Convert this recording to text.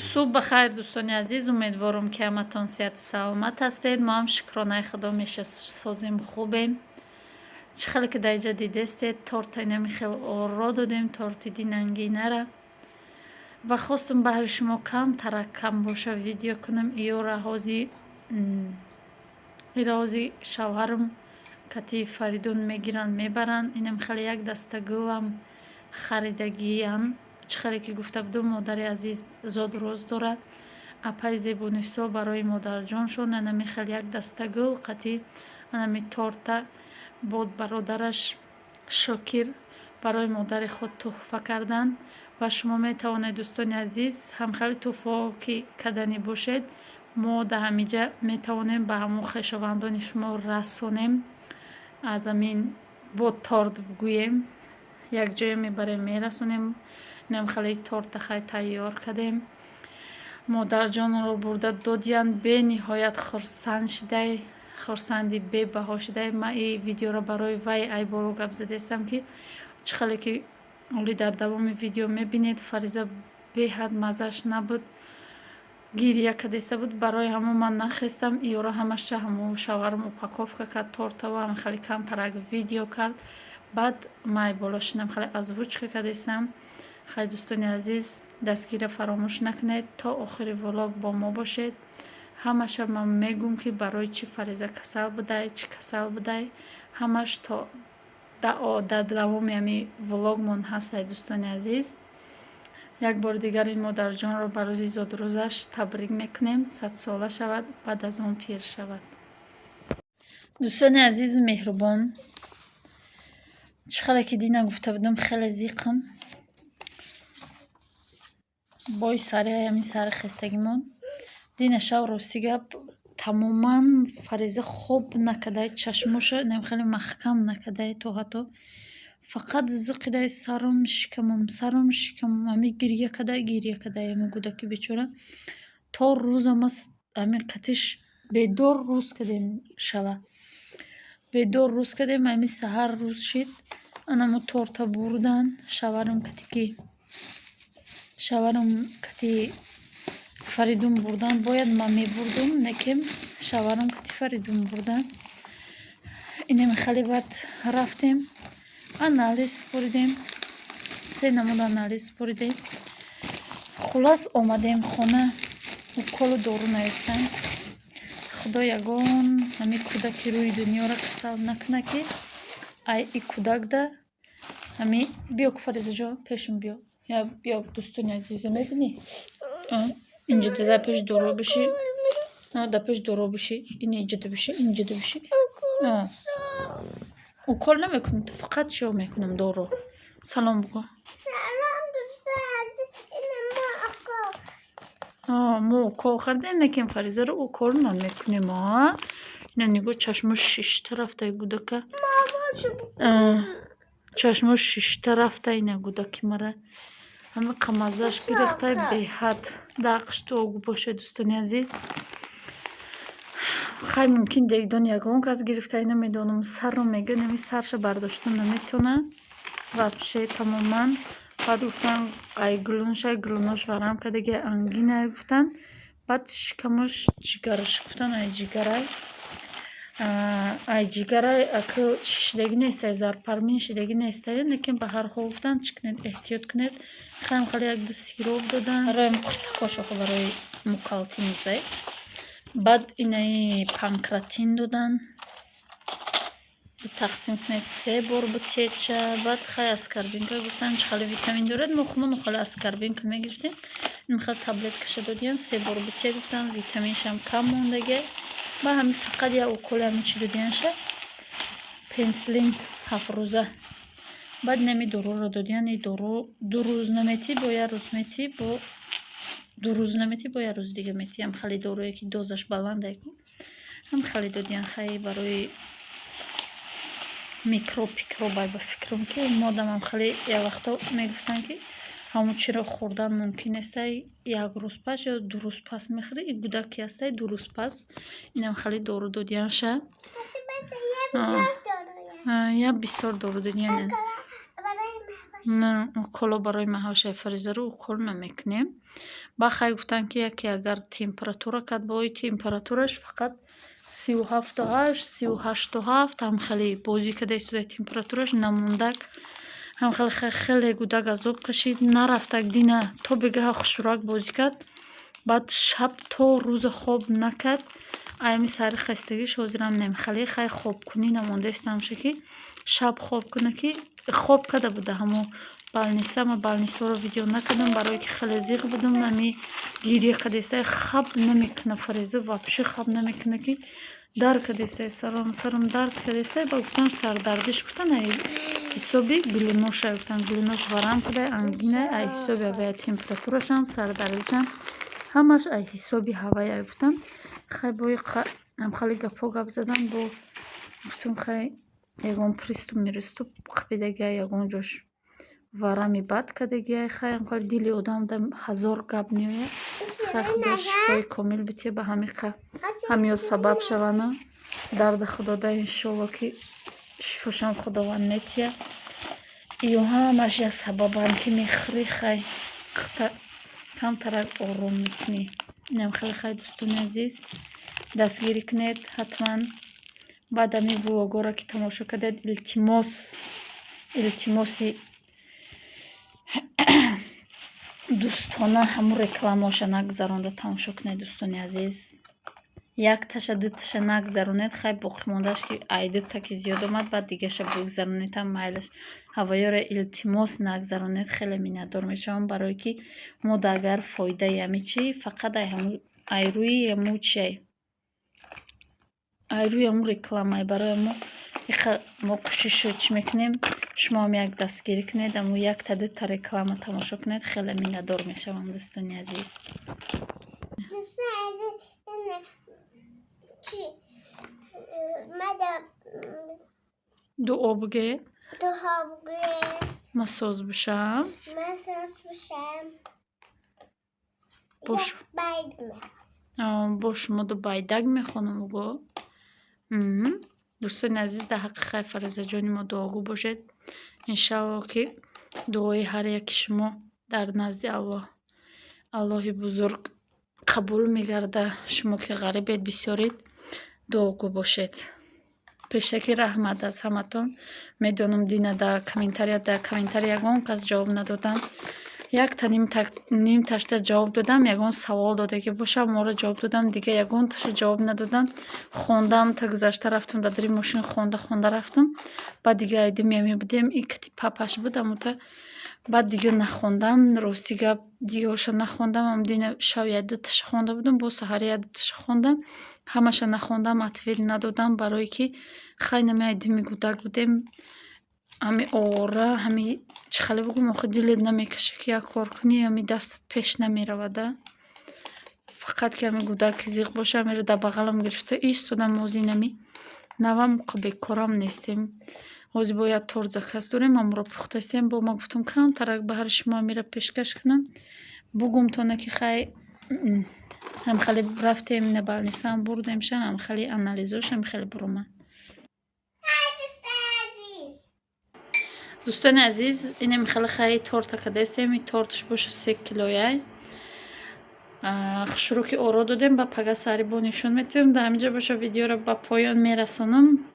صبح بخیر دوستان عزیز، امیدوارم که همتون صحت سلامت هستید. ما هم شکرانه خدا میسازیم خوبیم. چه خیلی که در جدید هستید. تورت اینمی خیلی را دادیم، تورت دیننگینه را و خواستم بهر شما کم ترک کم باشه ویدیو کنم. ایرازی شوهرم کتی فریدون میگیرن میبرن. اینم خیلی یک دسته گلم خریدگیم. چه خیلی که گفته بودم مادر عزیز زاد روز داره. اپای زیبونیسا برای مادر جان شد. اینمی خیلی یک دسته گل قطعی اینمی تورته بود برادرش شاکر برای مادر خود تحفه کردن و شما میتوانید دوستان عزیز هم خیلی تحفه که کردنی باشید. ما در همینجا میتوانیم به همون خویشاوندان شما رسانیم. از همین با تورت بگوییم یک جای میبریم میرسونیم. نم خیلی تورت خیلی تیار کردیم. مادر جان رو برده دادین. به نهایت خرسند شده، خرسندی به بها شده. من این ویدیو رو برای وی ای بالا گپ زده استم که چه خیلی که اولی در دوام ویدیو میبینید. فریزه به حد مزش نبود، گیریه کدیسته بود. برای همون من نخستم. ایورا همش همون شوهرم اپاکوفکا کرد تورت و هم خیلی کم ترک ویدیو کرد. بعد مای بالا شدم خیلی از وچ کدیستم. خیلی دوستان عزیز دستگیر فراموش نکنید تا آخر ولاگ با ما باشید. همش من میگم که برای چی فریزه کسل بوده، چی کسل بوده، همش تا در دوام یمی ولاگ من هست. دوستان عزیز یک بار دیگر این مادر جان را برای زاد روزش تبریک میکنیم. 100 ساله شود، بعد از اون پیر شود. دوستان عزیز مهربان، چقدر که دینا گفته بودم خیلی زیقم بای سر همین سر خستگیمون. دینا شب راستی گپ تماما فریزه خوب نکده، چشموش نم خیلی محکم نکده. تو حتی فقط زقیده سرم شکمم همی گریه کده همی گوده که بیچوره تا روزم است. همی قطش به 2 روز کدیم شوه، به 2 روز کدیم. همی سهر روز شد انمو تورتا بردن. شوهرم کتی فریدون بردن. باید ما می بردم نکم شوهرم کتی فریدون بردن. اینم خیلی بعد رفتیم آنالیز بردیم. 3 نمود آنالیز بردیم. خلاص آمدیم خونه و کل دارو نیستن. خدا یگان همی کودکی روی دنیا را کسل نکنه که ای کودک ده همی بیا که فریزه جا پیشم بیا. یا بیا دوستان عزیزم میبینی اینجا ده پیش دارو بشی، ده پیش دارو بشی، این اینجا ده بشی، اینجا ده بشی. او کل نمیکنم، تو فقط شو میکنم دارو. سلام بگو. سلام دوستان عزیز، این ما اکل. ما اکل خردیم نکیم فریزه رو اکل نمیکنیم. اینا نگو چشمش 6 رفته گودکه. چشمش 6 رفته اینه گودکی مره. همه قمازش گرفته به حد دقش تو آگو باشه دوستانی عزیز. خیلی ممکن دیگدان یکان کس گرفته اینه میدونم. سر رو میگه نمی سرش برداشتن نمیتونه و بشه تماما. بعد گفتن ای گلونش ورم که دیگه انگینه گفتن. بعد شکمش جگرش گفتن ای جگره اکو شدگی نیسته زرپرمین شدگی نیسته. لیکن به هر حال گفتن چکنید احتیاط کنید. خیلی یک دو سیروب دادن رایم قطقاشو برای مکالتی میزه. بعد اینه پانکراتین دادن تقسیم کنید 3 بار بچه. بعد خیلی اسکاربینک گفتن خیلی ویتامین دارد. مخمون خیلی اسکاربینک میگفتیم. این خیلی تبلت کشه دادین 3 بار بچه گفتن ویتامینش هم کم موندگه. با همین فقط یا اوکول همین چی دادینشه پنسلین 7 روزه. بعد نمی دورو رو دادین. این دورو 2 روز نمیتی با 1 روز میتی، با 2 روز نمیتی با 1 روز دیگه میتی. هم خیلی دورویی که دوزش بلنده کن هم خیلی دادین. خیلی برای میکروب بای بفکرم که مادم هم خیلی یه وقتا میگفتن که همون چی رو خوردن ممکن است 1 روز پس یا 2 روز پس میخوری. این گودکی است 2 روز پس. اینم خیلی دورو دادین شه. یا بسیار دورو دادین. نه уколо барои маҳошаи фаризаро укол намекунем. Ба хай гуфтанд ки яке агар температура кард бои температураш фақат 37.8 38.7 ҳам хеле бозӣ када истодаи температураш намондак ҳам хеле гудак азоб кашид нарафтак дина то бегаҳа хушурак бозӣ кард баъд шаб то рӯза хоб накард айми сари хастагиш ҳозирам немхали хай хобкунӣ намондаист ҳамша ки шаб хоб куна ки хоб када буда ҳамо балниса ма балнисоро видео накардам барое ки хеле зиқ будам ами гирия кадаистае хаб намекуна фариза вообще хаб намекуна ки дар кадаистае сарам дард кадаистае ба гуфтан сардардиш гуфтан ай ҳисоби глюнош ай гуфтан глюнош варам кадай ангина ай ҳисоби авая температурашам сардардишам ҳамаш ай ҳисоби ҳавай ай гуфтан хай бои хали гапо гап задан бо гуфтам хай ягон приступ мириступ қабидагия ягон ҷош варами бад кадагия хай хали дили одам да ҳазор гап меояд хай худо шифои комил бития ба ҳамиқа ҳамё сабаб шавана дарда худода иншолло ки шифошам худованд метия ё ҳамаш я сабабан ки мехӯри хай камтарак ором мекунӣ инам хеле хай дӯстони азиз дастгирӣ кунед ҳатман баъд ами влогоро ки тамошо кардед илтимоси дӯстона ҳамун рекламаоша нагзаронда тамошо кунед дӯстони азиз як таша ду таша нагзаронед хай боқимондааш ки ай ду таки зиёд омад баъд дигаша бигзаронедам майлаш ҳавоёро илтимос нагзаронед хеле миннатдор мешавам барое ки мода агар фоидаи ами чи фақат ай рӯи аму чиай ай рӯи аму рекламаи барои мо кӯшишро чӣ мекунем шумоам як дастгирӣ кунед аму якта дута реклама тамошо кунед хеле миннатдор мешавам дӯстони азиз дуо буге масоз бушам бош моду байдаг мехонам уго дӯстони азиз дар ҳаққи хай фаризаҷони мо дуогӯ бошед иншалло ки дуои ҳар яки шумо дар назди аллоҳи бузург қабул мегарда шумо ки ғарибед бисёред дуогӯ бошед пешаки раҳмат аз ҳаматон медонам дина дар комментария ягон кас ҷавоб надодам якта ним ташта ҷавоб додам ягон савол додаги бошам моро ҷавоб додам дига ягон таша ҷавоб надодам хондам та гузашта рафтам дар дори мошин хонда рафтам баъд дига айди мемебудем и кати папаш будам та баъд дига нахондам рости гап дигаоша нахондам амдина шав яду таша хонда будам бо саҳари яду таша хондам ҳамаша нахондам ответ надодам барое ки хай нами айди мегудак будем ами овора ҳами чӣ хеле бугӯм охи дилет намекаша ки як кор кунӣ ами дастат пеш намеравада фақат ки ами гудаки зиқ боша амиро дар бағалам гирифта истодам ҳозин ами навам бекорам нестем ҳозир бояд торза кас дорем амро пухтастем бо ма гуфтам камтарак ба ҳар шумо амиро пешкаш кунам бугумтона ки хай ҳам хеле рафтем ина балнисам бурдем ша ҳам хеле анализошам хеле буромад дӯстони азиз инем хеле хай торта кадастем и торташ боша 3 килояй шуруки оро додем ба пага сари бо нишон метавем дар ҳаминҷа боша видеоро ба поён мерасонам